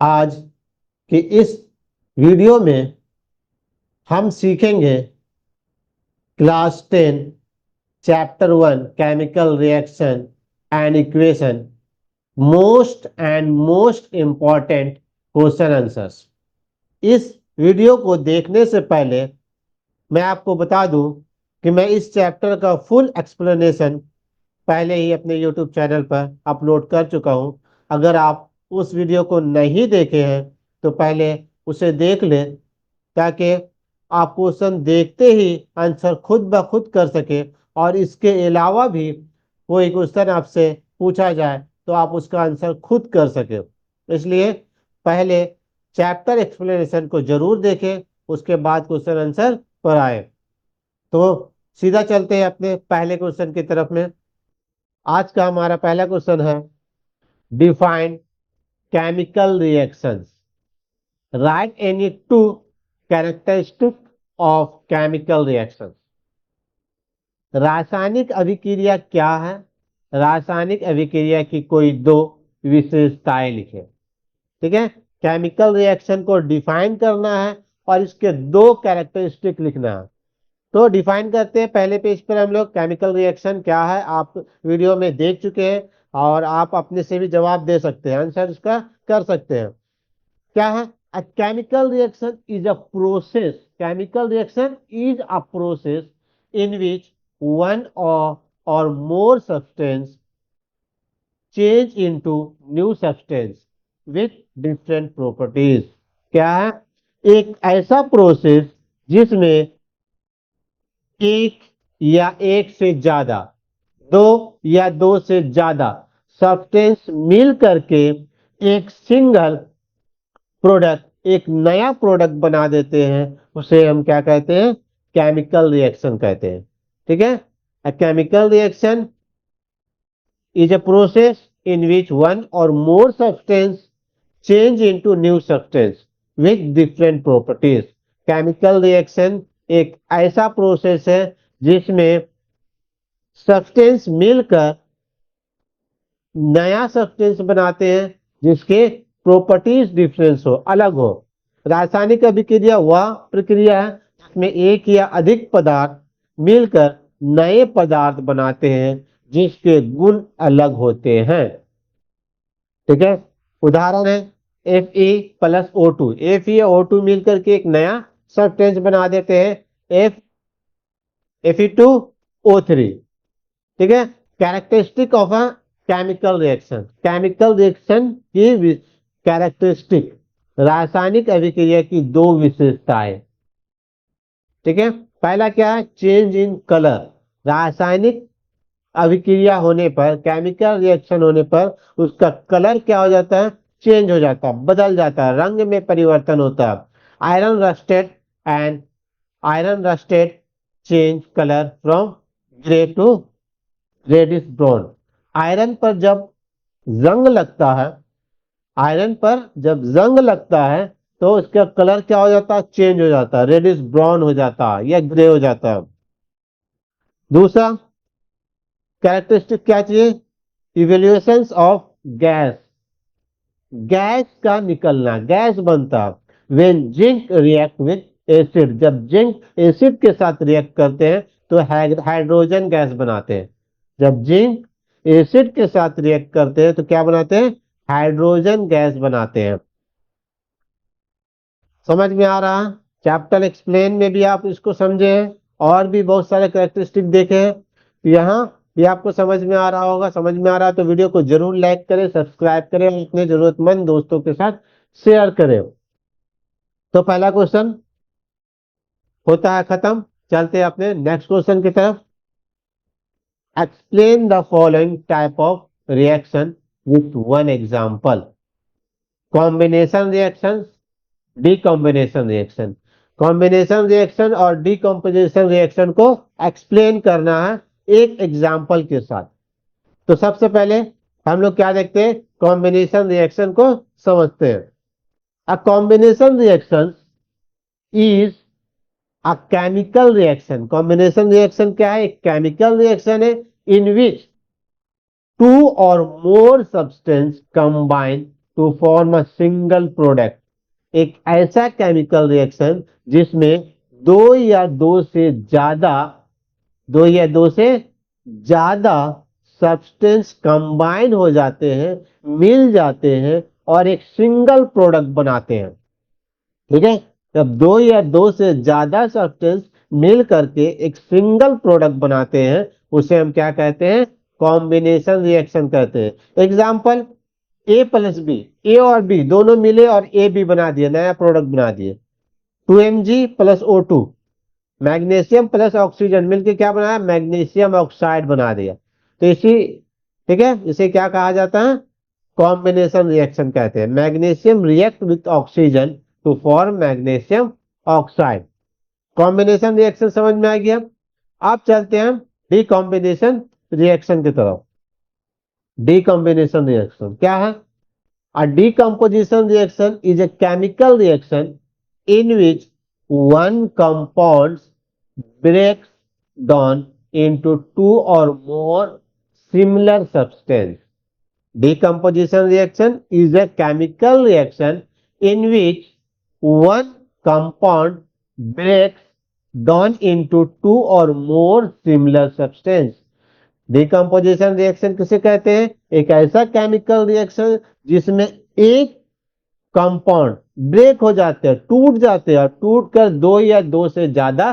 आज की इस वीडियो में हम सीखेंगे class 10 chapter 1 chemical reaction and equation most important question answers. इस वीडियो को देखने से पहले मैं आपको बता दूं कि मैं इस चैप्टर का फुल एक्सप्लेनेशन पहले ही अपने यूट्यूब चैनल पर अपलोड कर चुका हूं। अगर आप उस वीडियो को नहीं देखे हैं तो पहले उसे देख लें, ताकि आप क्वेश्चन देखते ही आंसर खुद ब खुद कर सके, और इसके अलावा भी कोई क्वेश्चन आपसे पूछा जाए तो आप उसका आंसर खुद कर सके। इसलिए पहले चैप्टर एक्सप्लेनेशन को जरूर देखें, उसके बाद क्वेश्चन आंसर पर आए। तो सीधा चलते हैं अपने पहले क्वेश्चन की तरफ में। आज का हमारा पहला क्वेश्चन है, define chemical reactions, right any two characteristic of chemical reactions. रासायनिक अभिक्रिया क्या है? रासायनिक अभिक्रिया की कोई दो विशेषताएं लिखें। ठीक है, केमिकल रिएक्शन को डिफाइन करना है और इसके दो कैरेक्टरिस्टिक लिखना है। तो डिफाइन करते हैं। पहले पेज पर हम लोग केमिकल रिएक्शन क्या है आप वीडियो में देख चुके हैं, और आप अपने से भी जवाब दे सकते हैं, आंसर इसका कर सकते हैं। क्या है? A chemical reaction is a process, chemical reaction is a process in which one or more substance change into new substance with different properties. क्या है? एक ऐसा प्रोसेस जिसमें एक या एक से ज्यादा, दो या दो से ज्यादा सब्सटेंस मिल करके एक सिंगल प्रोडक्ट, एक नया प्रोडक्ट बना देते हैं, उसे हम क्या कहते हैं? केमिकल रिएक्शन कहते हैं। ठीक है, a chemical reaction is a process in which one or more substance change into new substance with different properties। Chemical reaction एक ऐसा प्रोसेस है जिसमें सब्सटेंस मिलकर नया सब्सटेंस बनाते हैं जिसके प्रॉपर्टीज डिफरेंस हो, अलग हो। रासायनिक अभिक्रिया वह प्रक्रिया है जिसमें एक या अधिक पदार्थ मिलकर नए पदार्थ बनाते हैं जिसके गुण अलग होते हैं। ठीक है, उदाहरण है Fe+O2। Fe और O2 मिलकर के एक नया सब्सटेंस बना देते हैं, Fe2O3। ठीक है, characteristic of a chemical reaction, chemical reaction की कैरेक्टरिस्टिक, रासायनिक अभिक्रिया की दो विशेषताएं। ठीक है, पहला क्या है? Change in colour. रासायनिक अभिक्रिया होने पर, केमिकल रिएक्शन होने पर उसका कलर क्या हो जाता है? चेंज हो जाता है, बदल जाता है, रंग में परिवर्तन होता है। Iron rusted and iron rusted change colour from grey to reddish brown. Iron पर जब जंग लगता है, आयरन पर जब जंग लगता है तो उसका कलर क्या हो जाता है? चेंज हो जाता है, रेडिश ब्राउन हो जाता है या ग्रे हो जाता है। दूसरा कैरेक्टरिस्टिक क्या चाहिए? इवेल्युएशन ऑफ गैस, गैस का निकलना, गैस बनता। When zinc react with acid, जब जिंक एसिड के साथ रिएक्ट करते हैं तो हाइड्रोजन गैस बनाते हैं। जब जिंक एसिड के साथ रिएक्ट करते हैं तो क्या बनाते हैं? हाइड्रोजन गैस बनाते हैं। समझ में आ रहा है? चैप्टर एक्सप्लेन में भी आप इसको समझे हैं, और भी बहुत सारे कैरेक्टरिस्टिक देखे हैं। यहाँ भी आपको समझ में आ रहा होगा। समझ में आ रहा है तो वीडियो को जरूर लाइक करें, सब्सक्राइब करें और अपने जरूरतमंद दोस्तों के साथ शेयर करें। तो पहला क्वेश्चन होता है खत्म। चलते हैं अपने नेक्स्ट क्वेश्चन की तरफ। Explain the following type of reaction with one example. Combination reaction, decombination reaction. Combination reaction और डीकॉम्बिनेशन रिएक्शन को एक्सप्लेन करना है एक एग्जाम्पल के साथ। तो सबसे पहले हम लोग क्या देखते हैं? कॉम्बिनेशन रिएक्शन को समझते हैं। A combination reaction is a chemical reaction. Combination reaction क्या है? एक केमिकल रिएक्शन है इन which two or more substance combine to form a single product. एक ऐसा केमिकल रिएक्शन जिसमें दो या दो से ज्यादा सब्सटेंस कंबाइन हो जाते हैं, मिल जाते हैं और एक सिंगल प्रोडक्ट बनाते हैं। ठीक है, जब दो या दो से ज्यादा सब्सटेंस मिल करके एक सिंगल प्रोडक्ट बनाते हैं उसे हम क्या कहते हैं? कॉम्बिनेशन रिएक्शन कहते हैं। एग्जाम्पल, ए प्लस बी, ए और बी दोनों मिले और ए बी बना दिए, नया प्रोडक्ट बना दिए। 2Mg plus O2, magnesium plus oxygen मिलकर क्या बनाया? मैग्नीशियम ऑक्साइड बना दिया। तो इसी, ठीक है, इसे क्या कहा जाता है? कॉम्बिनेशन रिएक्शन कहते हैं। Magnesium react with oxygen to form magnesium oxide. Combination reaction समझ में आ गया। अब चलते हैं डीकॉम्बिनेशन रिएक्शन की तरफ। डीकॉम्बिनेशन रिएक्शन क्या है? A decomposition reaction is a chemical reaction in which one compound breaks down into two or more similar substance. Decomposition reaction is a chemical reaction in which one compound breaks down into two or more similar substance. Decomposition reaction किसे कहते हैं? एक ऐसा chemical reaction जिसमें एक compound break हो जाते हैं, टूट जाते हैं, और टूट कर दो या दो से ज्यादा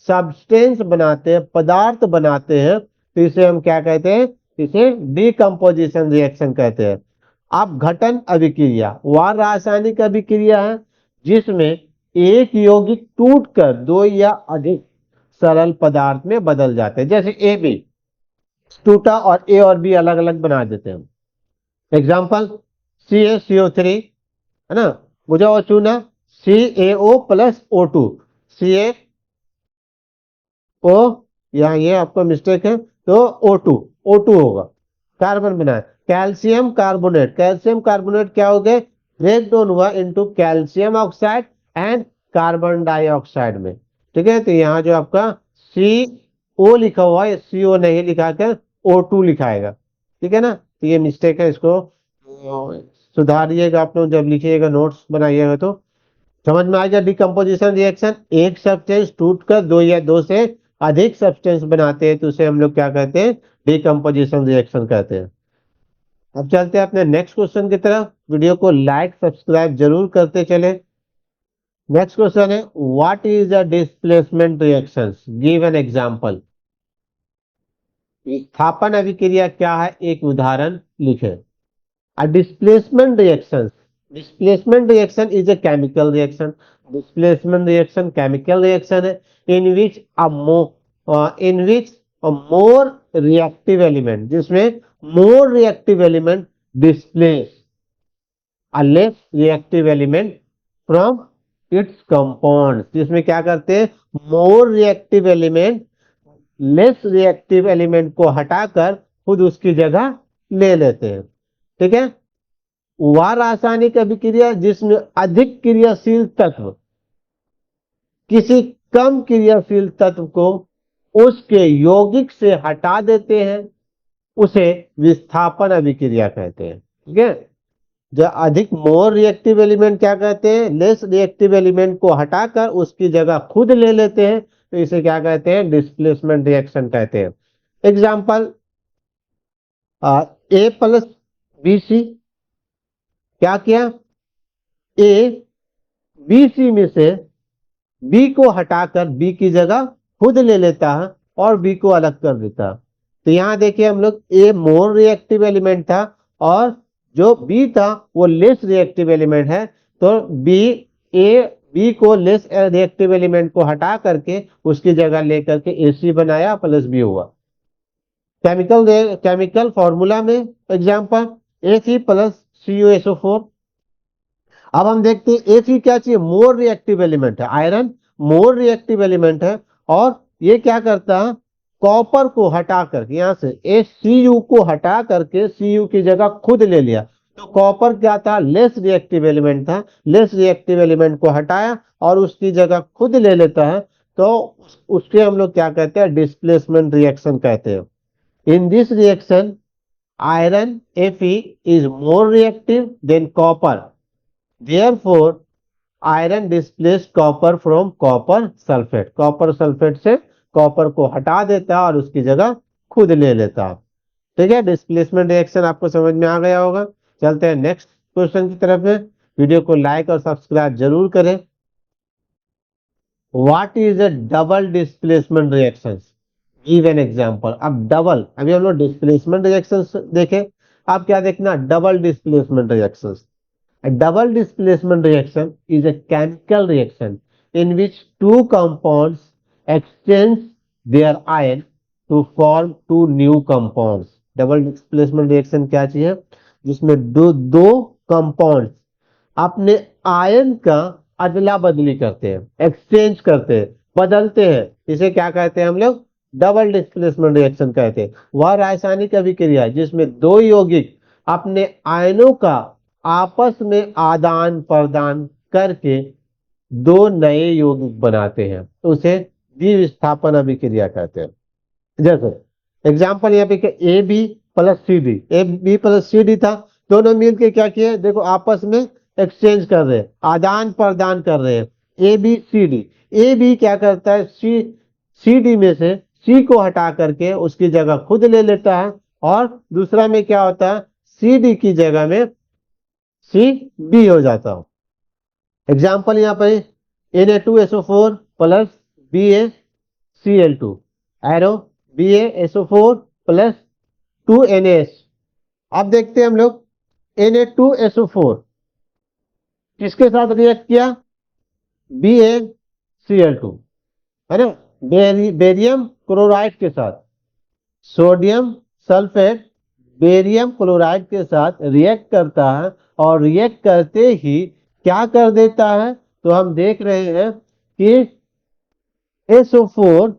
सब्सटेंस बनाते हैं, पदार्थ बनाते हैं। तो इसे हम क्या कहते हैं? इसे डिकम्पोजिशन रिएक्शन कहते हैं। अब घटन अभिक्रिया वह रासायनिक अभिक्रिया है जिसमें एक यौगिक टूटकर दो या अधिक सरल पदार्थ में बदल जाते हैं। जैसे ए बी टूटा और ए और बी अलग अलग बना देते हैं। एग्जाम्पल, CaCO3 है ना, बुझा हुआ चूना, CaO प्लस O2, CaO, यहाँ ये आपका मिस्टेक है, तो O2 होगा, कार्बन बनाए। कैल्शियम कार्बोनेट, कैल्शियम कार्बोनेट क्या हो गए? ब्रेक डाउन हुआ into calcium oxide and carbon dioxide में। ठीक है, तो यहाँ जो आपका CO लिखा हुआ है, CO नहीं लिखा कर O2 लिखाएगा। ठीक है ना, तो ये मिस्टेक है, इसको सुधारिएगा आप लोग जब लिखिएगा, नोट्स बनाइएगा तो समझ में आएगा। डिकम्पोजिशन रिएक्शन, एक सब्सटेंस टूटकर दो या दो से अधिक सब्सटेंस बनाते हैं तो उसे हम लोग क्या कहते हैं? डिकम्पोजिशन रिएक्शन कहते हैं। अब चलते हैं अपने नेक्स्ट क्वेश्चन की तरफ। वीडियो को लाइक सब्सक्राइब जरूर करते चले। नेक्स्ट क्वेश्चन है, what is the displacement reactions? Give an example. विस्थापन अभिक्रिया क्या है? एक उदाहरण लिखें। A displacement reaction. Displacement reaction is a chemical reaction. Displacement reaction chemical reaction है in which a more reactive element, जिसमें more reactive element displace a less reactive element from its compounds. जिसमें क्या करते हैं? more reactive element less reactive element को हटाकर खुद उसकी जगह ले लेते हैं। ठीक है, वह रासायनिक अभिक्रिया जिसमें अधिक क्रियाशील तत्व किसी कम क्रियाशील तत्व को उसके यौगिक से हटा देते हैं उसे विस्थापन अभिक्रिया कहते हैं। ठीक है, जो अधिक मोर रिएक्टिव एलिमेंट क्या कहते हैं? लेस रिएक्टिव एलिमेंट को हटाकर उसकी जगह खुद ले लेते हैं तो इसे क्या कहते हैं? डिस्प्लेसमेंट रिएक्शन कहते हैं। एग्जाम्पल, A प्लस BC, क्या किया? A BC में से B को हटाकर B की जगह खुद ले लेता है और B को अलग कर देता है। तो यहां देखिए हम लोग, A मोर रिएक्टिव एलिमेंट था और जो B था वो लेस रिएक्टिव एलिमेंट है, तो B को लेस रिएक्टिव एलिमेंट को हटा करके उसकी जगह लेकर के AC बनाया प्लस B हुआ। केमिकल फॉर्मूला में एग्जाम्पल, Fe प्लस CuSO4। अब हम देखते हैं Fe क्या चाहिए? मोर रिएक्टिव एलिमेंट है, आयरन मोर रिएक्टिव एलिमेंट है और ये क्या करता है? कॉपर को हटाकर यहां से Cu को हटा करके Cu की जगह खुद ले लिया। तो कॉपर क्या था? लेस रिएक्टिव एलिमेंट था, लेस रिएक्टिव एलिमेंट को हटाया और उसकी जगह खुद ले लेता है, तो उसके हम लोग क्या कहते हैं? डिस्प्लेसमेंट रिएक्शन कहते हैं। In this reaction iron Fe is more reactive than copper. Therefore, iron displaced copper from copper sulfate. Copper sulphate से कॉपर को हटा देता और उसकी जगह खुद ले लेता। ठीक है, डिस्प्लेसमेंट रिएक्शन आपको समझ में आ गया होगा। चलते हैं नेक्स्ट क्वेश्चन की तरफ में। वीडियो को लाइक और सब्सक्राइब जरूर करें। What is a double displacement reaction? Give an example. अब डबल, अभी हम लोग डिस्प्लेसमेंट रिएक्शंस देखे, अब क्या देखना, double displacement reactions. A double displacement reaction is a chemical reaction in which two compounds exchange their ion to form two new compounds. Double displacement reaction क्या चीज है, जिसमें दो कंपाउंड्स अपने आयन का अदला बदली करते हैं, एक्सचेंज करते हैं, बदलते हैं। इसे क्या कहते हैं हम लोग? डबल डिस्प्लेसमेंट रिएक्शन कहते हैं। वह रासायनिक अभिक्रिया है जिसमें दो यौगिक अपने आयनों का आपस में आदान प्रदान करके दो नए यौगिक बनाते हैं, तो उसे द्विविस्थापन अभिक्रिया कहते हैं। जैसे एग्जाम्पल यहाँ पे A B plus C D, A B plus C D था, दोनों मिलके क्या किए, देखो आपस में एक्सचेंज कर रहे हैं, आदान प्रदान कर रहे हैं। A B C D, A B क्या करता है, सी डी में से सी को हटा करके उसकी जगह खुद ले लेता है, और दूसरा में क्या होता है, सी डी की जगह में सी बी हो जाता हो। एग्जाम्पल यहाँ पर Na2SO4 plus BaCl2, arrow BaSO4 plus 2NaS। अब देखते हैं हम लोग Na2SO4 किसके साथ रिएक्ट किया, BaCl2, है ना, बेरियम क्लोराइड के साथ। सोडियम सल्फेट बेरियम क्लोराइड के साथ रिएक्ट करता है, और रिएक्ट करते ही क्या कर देता है, तो हम देख रहे हैं कि SO4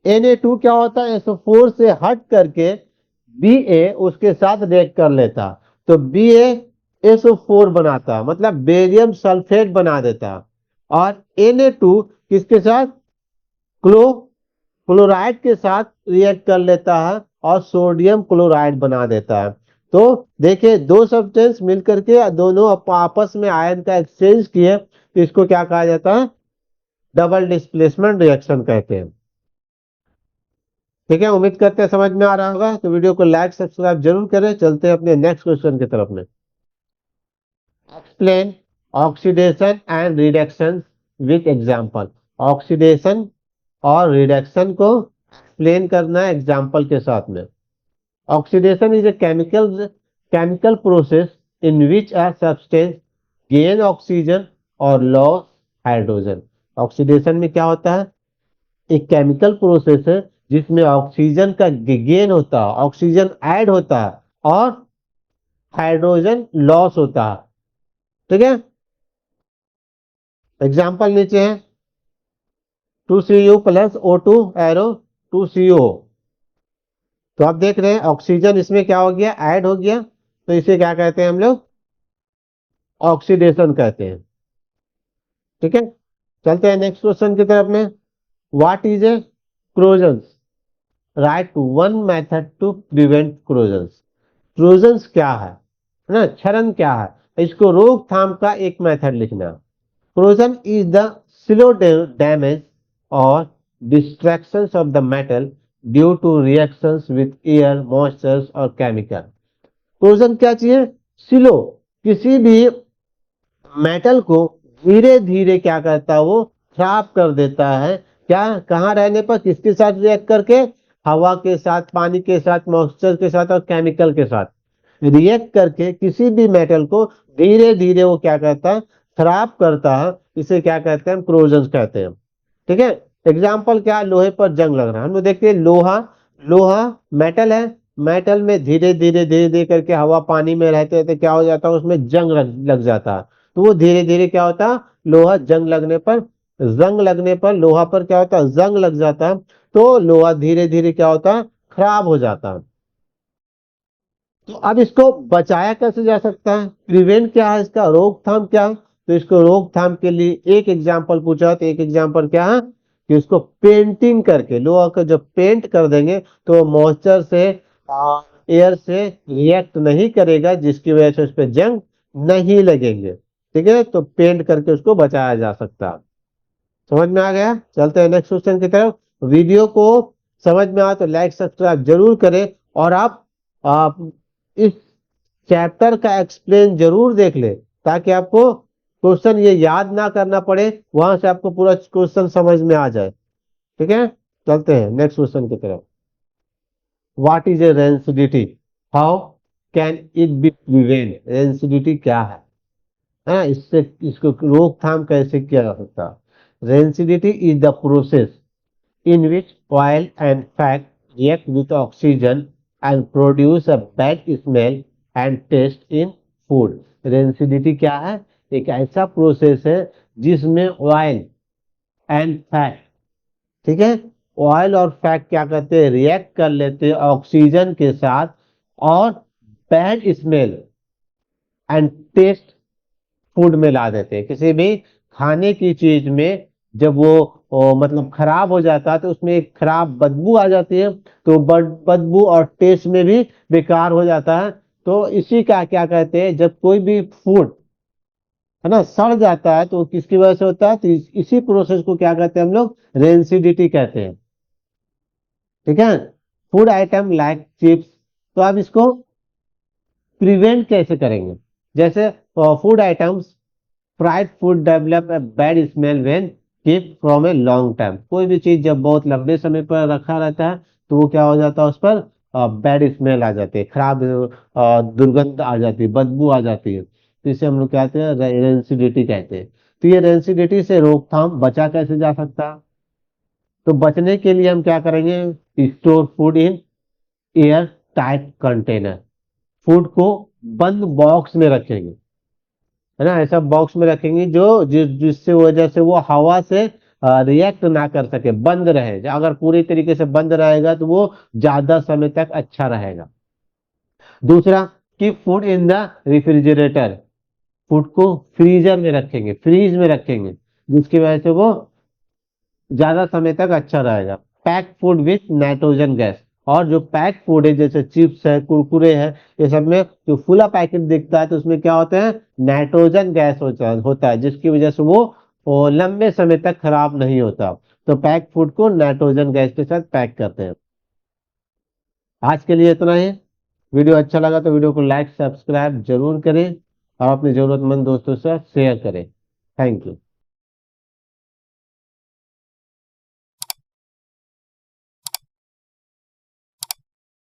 Na2 क्या होता है, SO4 से हट करके Ba उसके साथ रिएक्ट कर लेता, तो BaSO4 बनाता, मतलब बेरियम सल्फेट बना देता। और Na2 किसके साथ, क्लोराइड के साथ रिएक्ट कर लेता है और सोडियम क्लोराइड बना देता है। तो देखिए दो सब्सटेंस मिलकर के दोनों आपस में आयन का एक्सचेंज किए, तो इसको क्या कहा जाता है, डबल डिस्प्लेसमेंट रिएक्शन कहते हैं। ठीक है, उम्मीद करते हैं समझ में आ रहा होगा। तो वीडियो को लाइक सब्सक्राइब जरूर करें। चलते हैं अपने नेक्स्ट क्वेश्चन की तरफ में। Explain oxidation and reduction with example. Oxidation और रिडक्शन को एक्सप्लेन करना है एग्जाम्पल के साथ में। Oxidation is a chemical process in which a substance gain oxygen और लॉस हाइड्रोजन। ऑक्सीडेशन में क्या होता है, एक केमिकल प्रोसेस है जिसमें ऑक्सीजन का गेन होता है, ऑक्सीजन ऐड होता है और हाइड्रोजन लॉस होता है। ठीक है, एग्जाम्पल नीचे है 2Cu plus O2 arrow 2CO। तो आप देख रहे हैं ऑक्सीजन इसमें क्या हो गया, ऐड हो गया, तो इसे क्या कहते हैं हम लोग, ऑक्सीडेशन कहते हैं। ठीक है, चलते हैं नेक्स्ट क्वेश्चन की तरफ में। What is a corrosion? Write one method to prevent corrosion. Corrosion क्या है ना, क्षरण क्या है, इसको रोकथाम का एक मेथड लिखना। Corrosion is the slow damage और destructions of the metal due to reactions with air moisture और केमिकल। क्रोजन क्या चाहिए, स्लो, किसी भी मेटल को धीरे धीरे क्या करता है, वो खराब कर देता है। क्या, कहाँ रहने पर, किसके साथ रिएक्ट करके, हवा के साथ, पानी के साथ, मॉइस्चर के साथ और केमिकल के साथ रिएक्ट करके किसी भी मेटल को धीरे धीरे वो क्या करता है, खराब करता है। इसे क्या कहते हैं, क्रोजन कहते हैं। ठीक है, एग्जाम्पल क्या, लोहे पर जंग लग रहा है। हम लोग देखते हैं लोहा, लोहा मेटल है, मेटल में धीरे धीरे धीरे धीरे करके हवा पानी में रहते रहते क्या हो जाता है, उसमें जंग लग जाता है। तो वो धीरे धीरे क्या होता है, लोहा जंग लगने पर लोहा पर क्या होता है, जंग लग जाता है, तो लोहा धीरे धीरे क्या होता है, खराब हो जाता है। तो अब इसको बचाया कैसे जा सकता है, प्रिवेंट क्या है, इसका रोकथाम क्या है। तो इसको रोकथाम के लिए एक एग्जाम्पल पूछा, तो एक एग्जाम्पल क्या है कि उसको पेंटिंग करके, लोहा को जब पेंट कर देंगे तो मॉइस्चर से एयर से रिएक्ट नहीं करेगा, जिसकी वजह से उस पर जंग नहीं लगेंगे। ठीक है, तो पेंट करके उसको बचाया जा सकता है। समझ में आ गया? चलते हैं नेक्स्ट क्वेश्चन की तरफ। वीडियो को समझ में आया तो लाइक सब्सक्राइब जरूर करें, और आप इस चैप्टर का एक्सप्लेन जरूर देख ले, ताकि आपको क्वेश्चन ये याद ना करना पड़े, वहां से आपको पूरा क्वेश्चन समझ में आ जाए। ठीक है, चलते हैं नेक्स्ट क्वेश्चन की तरफ। What is A rancidity? How can it be prevent? Rancidity क्या है, इससे इसको रोकथाम कैसे किया जा सकता है? Rancidity is the process in which oil and fat react with oxygen and produce a bad smell and taste in food. Rancidity क्या है? एक ऐसा प्रोसेस है जिसमें ऑयल एंड फैट, ठीक है, ऑयल और फैट क्या करते हैं, रिएक्ट कर लेते हैं ऑक्सीजन के साथ, और bad smell and taste food में ला देते हैं। किसी भी खाने की चीज में जब वो मतलब खराब हो जाता है तो उसमें एक खराब बदबू आ जाती है, तो बदबू और टेस्ट में भी बेकार हो जाता है। तो इसी का क्या कहते हैं, जब कोई भी फूड है ना सड़ जाता है तो किसकी वजह से होता है, तो इसी प्रोसेस को क्या कहते हैं हम लोग, रेंसिडिटी कहते हैं। ठीक है, फूड आइटम लाइक चिप्स, तो आप इसको प्रिवेंट कैसे करेंगे? जैसे food items, fried food develop a bad smell when keep from a long time. कोई भी चीज जब बहुत लंबे समय पर रखा रहता है तो वो क्या हो जाता है, उस पर बैड स्मेल आ जाती है, खराब दुर्गंध आ जाती है, बदबू आ जाती है। तो इसे हम लोग कहते हैं रेंसिडिटी कहते हैं। तो ये रेंसिडिटी से रोकथाम बचा कैसे जा सकता है? तो बचने के लिए हम क्या करेंगे, store food in air tight container. Food को बंद बॉक्स में रखेंगे, है ना, ऐसा बॉक्स में रखेंगे जो जिससे वजह से वो हवा से रिएक्ट ना कर सके, बंद रहे। अगर पूरी तरीके से बंद रहेगा तो वो ज्यादा समय तक अच्छा रहेगा। दूसरा, कि food in the refrigerator, food को फ्रीजर में रखेंगे, फ्रीज में रखेंगे, जिसकी वजह से वो ज्यादा समय तक अच्छा रहेगा। Pack food with nitrogen gas, और जो पैक फूड है जैसे चिप्स है, कुरकुरे है, ये सब में जो फुला पैकेट दिखता है तो उसमें क्या होता है, नाइट्रोजन गैस होता है, जिसकी वजह से वो लंबे समय तक खराब नहीं होता। तो पैक फूड को नाइट्रोजन गैस के साथ पैक करते हैं। आज के लिए इतना ही। वीडियो अच्छा लगा तो वीडियो को लाइक सब्सक्राइब जरूर करें, और अपने जरूरतमंद दोस्तों से शेयर करें। Thank you.